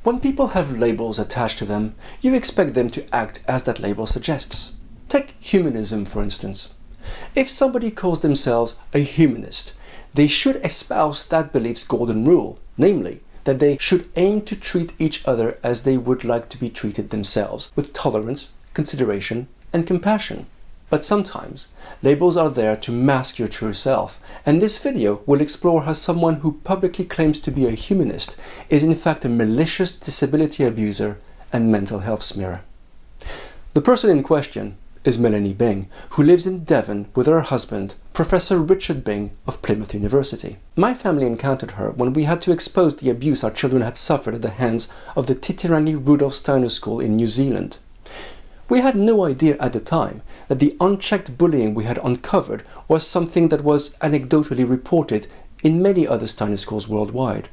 When people have labels attached to them, you expect them to act as that label suggests. Take humanism, for instance. If somebody calls themselves a humanist, they should espouse that belief's golden rule, namely, that they should aim to treat each other as they would like to be treated themselves, with tolerance, consideration, and compassion. But sometimes, labels are there to mask your true self, and this video will explore how someone who publicly claims to be a humanist is in fact a malicious disability abuser and mental health smearer. The person in question is Melanie Byng, who lives in Devon with her husband, Professor Richard Byng of Plymouth University. My family encountered her when we had to expose the abuse our children had suffered at the hands of the Titirangi Rudolf Steiner School in New Zealand. We had no idea at the time that the unchecked bullying we had uncovered was something that was anecdotally reported in many other Steiner schools worldwide.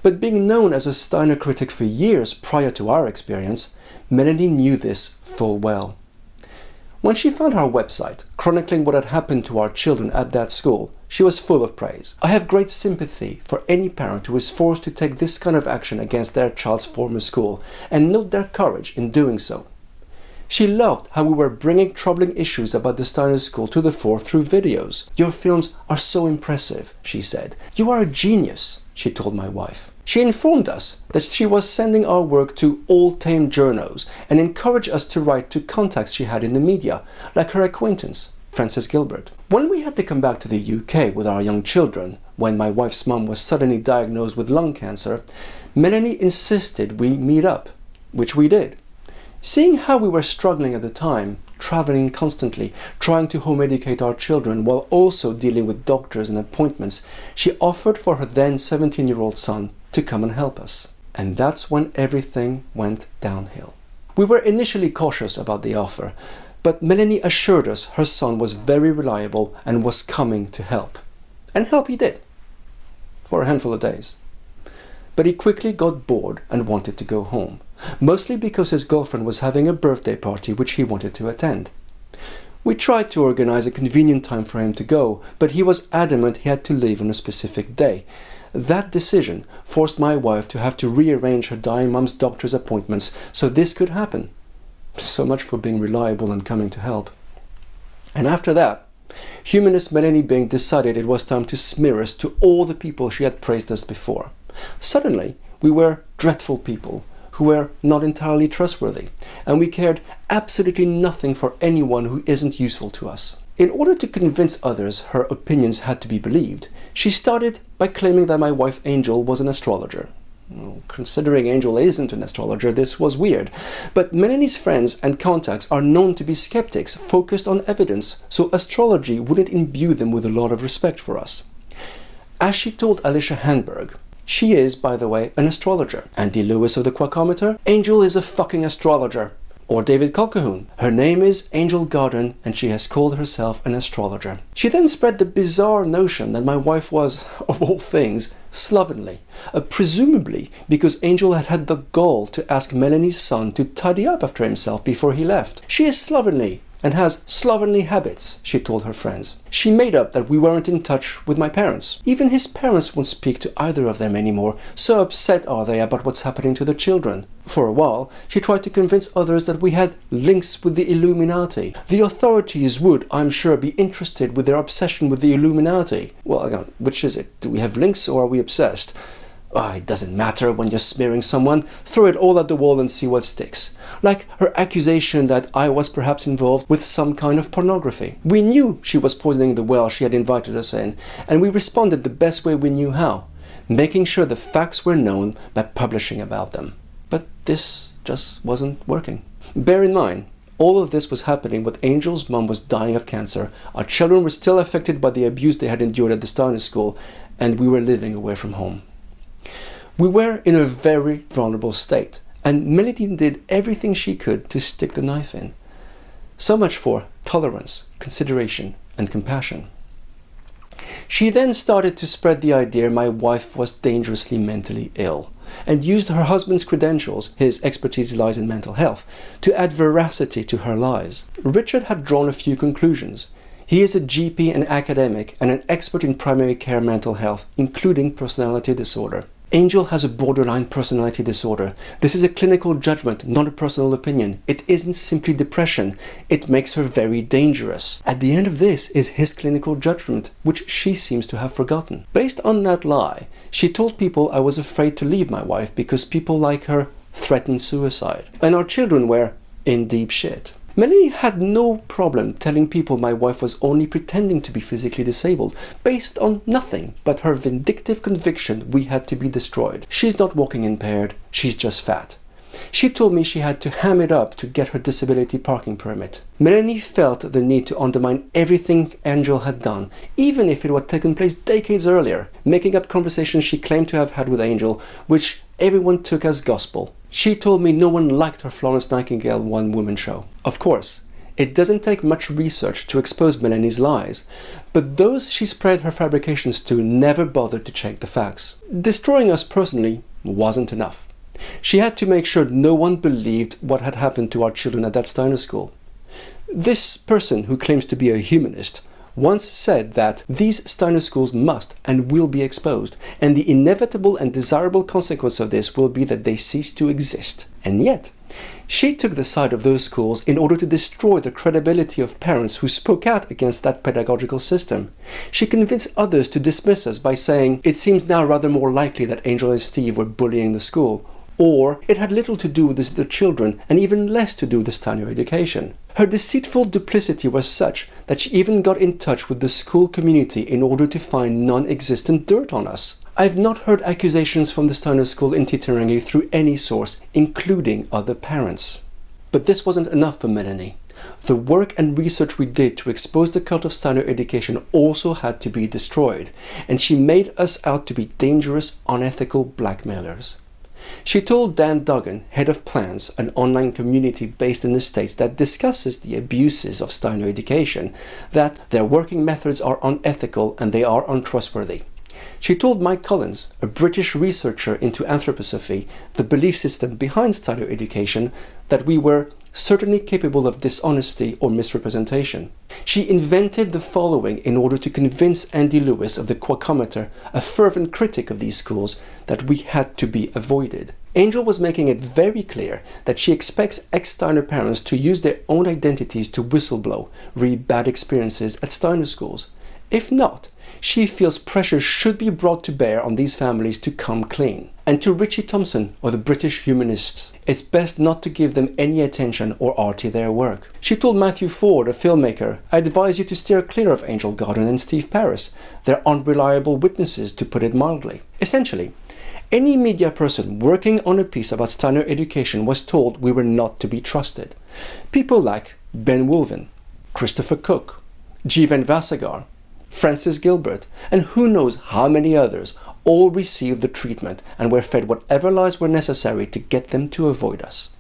But being known as a Steiner critic for years prior to our experience, Melanie knew this full well. When she found our website, chronicling what had happened to our children at that school, she was full of praise. I have great sympathy for any parent who is forced to take this kind of action against their child's former school, and note their courage in doing so. She loved how we were bringing troubling issues about the Steiner School to the fore through videos. "Your films are so impressive," she said. "You are a genius," she told my wife. She informed us that she was sending our work to all tame journos and encouraged us to write to contacts she had in the media, like her acquaintance, Frances Gilbert. When we had to come back to the UK with our young children, when my wife's mum was suddenly diagnosed with lung cancer, Melanie insisted we meet up, which we did. Seeing how we were struggling at the time, traveling constantly, trying to home educate our children while also dealing with doctors and appointments, she offered for her then 17-year-old son to come and help us. And that's when everything went downhill. We were initially cautious about the offer, but Melanie assured us her son was very reliable and was coming to help. And help he did, for a handful of days. But he quickly got bored and wanted to go home, mostly because his girlfriend was having a birthday party which he wanted to attend. We tried to organize a convenient time for him to go, but he was adamant he had to leave on a specific day. That decision forced my wife to have to rearrange her dying mum's doctor's appointments so this could happen. So much for being reliable and coming to help. And after that, humanist Melanie Byng decided it was time to smear us to all the people she had praised us before. Suddenly, we were dreadful people who were not entirely trustworthy, and we cared absolutely nothing for anyone who isn't useful to us. In order to convince others her opinions had to be believed, she started by claiming that my wife Angel was an astrologer. Well, considering Angel isn't an astrologer, this was weird, but Melanie's friends and contacts are known to be skeptics focused on evidence, so astrology wouldn't imbue them with a lot of respect for us. As she told Alicia Handberg, she is, by the way, an astrologer. Andy Lewis of the Quackometer, Angel is a fucking astrologer. Or David Colquhoun, her name is Angel Garden and she has called herself an astrologer. She then spread the bizarre notion that my wife was, of all things, slovenly, presumably because Angel had had the gall to ask Melanie's son to tidy up after himself before he left. She is slovenly and has slovenly habits, she told her friends. She made up that we weren't in touch with my parents. Even his parents won't speak to either of them anymore, so upset are they about what's happening to the children. For a while, she tried to convince others that we had links with the Illuminati. The authorities would, I'm sure, be interested with their obsession with the Illuminati. Well, again, which is it? Do we have links or are we obsessed? It doesn't matter when you're smearing someone. Throw it all at the wall and see what sticks. Like her accusation that I was perhaps involved with some kind of pornography. We knew she was poisoning the well she had invited us in, and we responded the best way we knew how, making sure the facts were known by publishing about them. But this just wasn't working. Bear in mind, all of this was happening when Angel's mum was dying of cancer, our children were still affected by the abuse they had endured at the Steiner School, and we were living away from home. We were in a very vulnerable state, and Melanie did everything she could to stick the knife in. So much for tolerance, consideration, and compassion. She then started to spread the idea my wife was dangerously mentally ill, and used her husband's credentials, his expertise lies in mental health, to add veracity to her lies. Richard had drawn a few conclusions. He is a GP and academic and an expert in primary care mental health, including personality disorder. Angel has a borderline personality disorder. This is a clinical judgment, not a personal opinion. It isn't simply depression. It makes her very dangerous. At the end of this is his clinical judgment, which she seems to have forgotten. Based on that lie, she told people I was afraid to leave my wife because people like her threatened suicide. And our children were in deep shit. Melanie had no problem telling people my wife was only pretending to be physically disabled, based on nothing but her vindictive conviction we had to be destroyed. She's not walking impaired, she's just fat. She told me she had to ham it up to get her disability parking permit. Melanie felt the need to undermine everything Angel had done, even if it had taken place decades earlier, making up conversations she claimed to have had with Angel, which everyone took as gospel. She told me no one liked her Florence Nightingale one-woman show. Of course, it doesn't take much research to expose Melanie's lies, but those she spread her fabrications to never bothered to check the facts. Destroying us personally wasn't enough. She had to make sure no one believed what had happened to our children at that Steiner school. This person, who claims to be a humanist, once said that these Steiner schools must and will be exposed, and the inevitable and desirable consequence of this will be that they cease to exist. And yet, she took the side of those schools in order to destroy the credibility of parents who spoke out against that pedagogical system. She convinced others to dismiss us by saying, it seems now rather more likely that Angel and Steve were bullying the school, or it had little to do with the children and even less to do with the Steiner education. Her deceitful duplicity was such that she even got in touch with the school community in order to find non-existent dirt on us. I've not heard accusations from the Steiner school in Titirangi through any source, including other parents. But this wasn't enough for Melanie. The work and research we did to expose the cult of Steiner education also had to be destroyed, and she made us out to be dangerous, unethical blackmailers. She told Dan Duggan, head of Plans, an online community based in the States that discusses the abuses of Steiner education, that their working methods are unethical and they are untrustworthy. She told Mike Collins, a British researcher into anthroposophy, the belief system behind Steiner education, that we were certainly capable of dishonesty or misrepresentation. She invented the following in order to convince Andy Lewis of the Quackometer, a fervent critic of these schools, that we had to be avoided. Angel was making it very clear that she expects ex-Steiner parents to use their own identities to whistleblow, read bad experiences at Steiner schools. If not, she feels pressure should be brought to bear on these families to come clean. And to Richie Thompson, or the British Humanists, it's best not to give them any attention or RT their work. She told Matthew Ford, a filmmaker, I advise you to steer clear of Angel Garden and Steve Paris. They're unreliable witnesses, to put it mildly. Essentially, any media person working on a piece about Steiner education was told we were not to be trusted. People like Ben Wolven, Christopher Cook, Jivan Vasagar, Francis Gilbert, and who knows how many others all received the treatment and were fed whatever lies were necessary to get them to avoid us.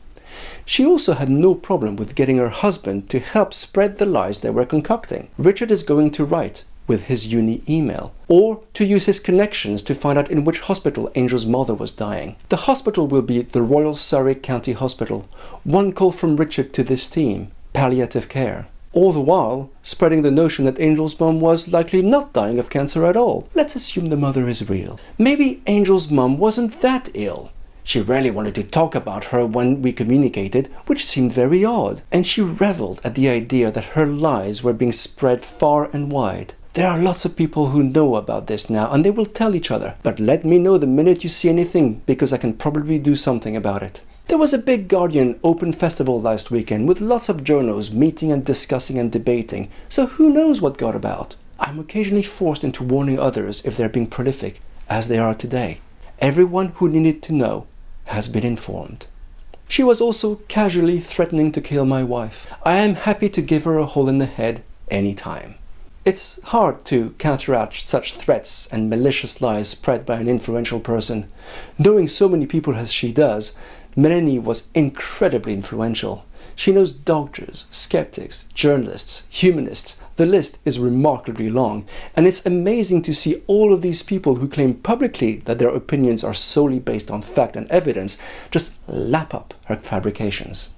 She also had no problem with getting her husband to help spread the lies they were concocting. Richard is going to write with his uni email, or to use his connections to find out in which hospital Angel's mother was dying. The hospital will be the Royal Surrey County Hospital. One call from Richard to this team, palliative care. All the while, spreading the notion that Angel's mum was likely not dying of cancer at all. Let's assume the mother is real. Maybe Angel's mum wasn't that ill. She rarely wanted to talk about her when we communicated, which seemed very odd, and she reveled at the idea that her lies were being spread far and wide. There are lots of people who know about this now, and they will tell each other, but let me know the minute you see anything, because I can probably do something about it. There was a big Guardian Open Festival last weekend with lots of journos meeting and discussing and debating, so who knows what got about. I'm occasionally forced into warning others if they're being prolific, as they are today. Everyone who needed to know has been informed. She was also casually threatening to kill my wife. I am happy to give her a hole in the head anytime. It's hard to counteract such threats and malicious lies spread by an influential person. Knowing so many people as she does, Melanie was incredibly influential. She knows doctors, skeptics, journalists, humanists. The list is remarkably long, and it's amazing to see all of these people who claim publicly that their opinions are solely based on fact and evidence just lap up her fabrications.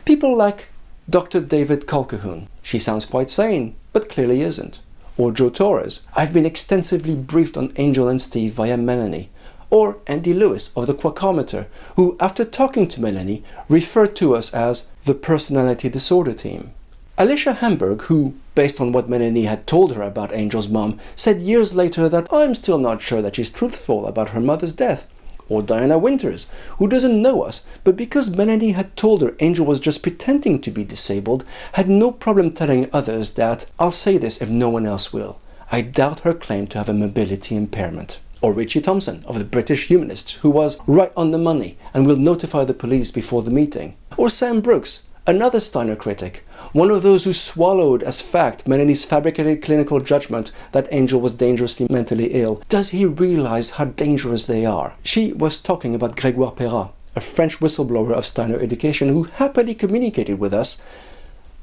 People like Dr. David Colquhoun. She sounds quite sane, but clearly isn't. Or Joe Torres. I've been extensively briefed on Angel and Steve via Melanie. or Andy Lewis of the Quackometer, who, after talking to Melanie, referred to us as the personality disorder team. Alicia Hamburg, who, based on what Melanie had told her about Angel's mom, said years later that I'm still not sure that she's truthful about her mother's death. Or Diana Winters, who doesn't know us, but because Melanie had told her Angel was just pretending to be disabled, had no problem telling others that, I'll say this if no one else will, I doubt her claim to have a mobility impairment. Or Richie Thompson of the British Humanist, who was right on the money and will notify the police before the meeting. Or Sam Brooks, another Steiner critic, one of those who swallowed as fact Melanie's fabricated clinical judgment that Angel was dangerously mentally ill. Does he realize how dangerous they are? She was talking about Grégoire Perrat, a French whistleblower of Steiner education who happily communicated with us,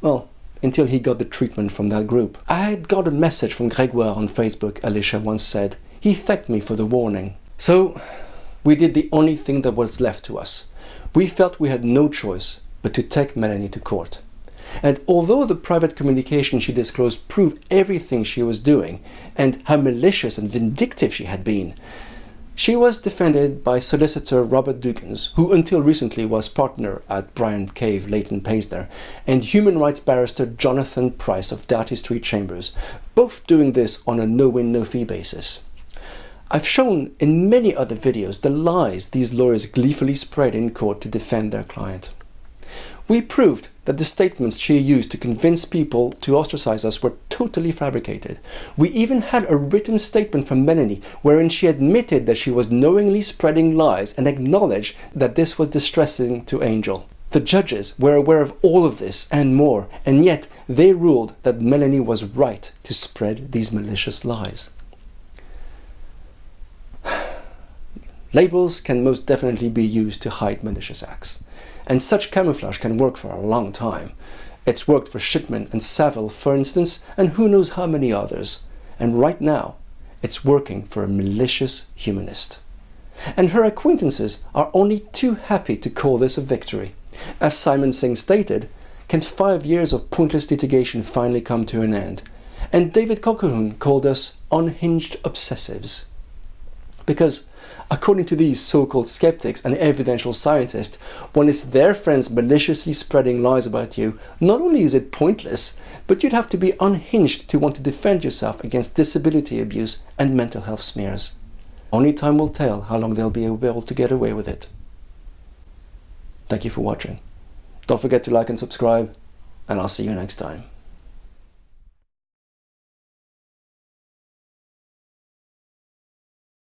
well, until he got the treatment from that group. I had got a message from Grégoire on Facebook, Alicia once said. He thanked me for the warning. So, we did the only thing that was left to us. We felt we had no choice but to take Melanie to court. And although the private communication she disclosed proved everything she was doing, and how malicious and vindictive she had been, she was defended by solicitor Robert Dugans, who until recently was partner at Bryant Cave Leighton Paisner, and human rights barrister Jonathan Price of Doughty Street Chambers, both doing this on a no-win, no-fee basis. I've shown in many other videos the lies these lawyers gleefully spread in court to defend their client. We proved that the statements she used to convince people to ostracize us were totally fabricated. We even had a written statement from Melanie wherein she admitted that she was knowingly spreading lies and acknowledged that this was distressing to Angel. The judges were aware of all of this and more, and yet they ruled that Melanie was right to spread these malicious lies. Labels can most definitely be used to hide malicious acts. And such camouflage can work for a long time. It's worked for Shipman and Saville, for instance, and who knows how many others. And right now, it's working for a malicious humanist. And her acquaintances are only too happy to call this a victory. As Simon Singh stated, can 5 years of pointless litigation finally come to an end? And David Colquhoun called us unhinged obsessives. Because according to these so-called skeptics and evidential scientists, when it's their friends maliciously spreading lies about you, not only is it pointless, but you'd have to be unhinged to want to defend yourself against disability abuse and mental health smears. Only time will tell how long they'll be able to get away with it. Thank you for watching. Don't forget to like and subscribe, and I'll see you next time.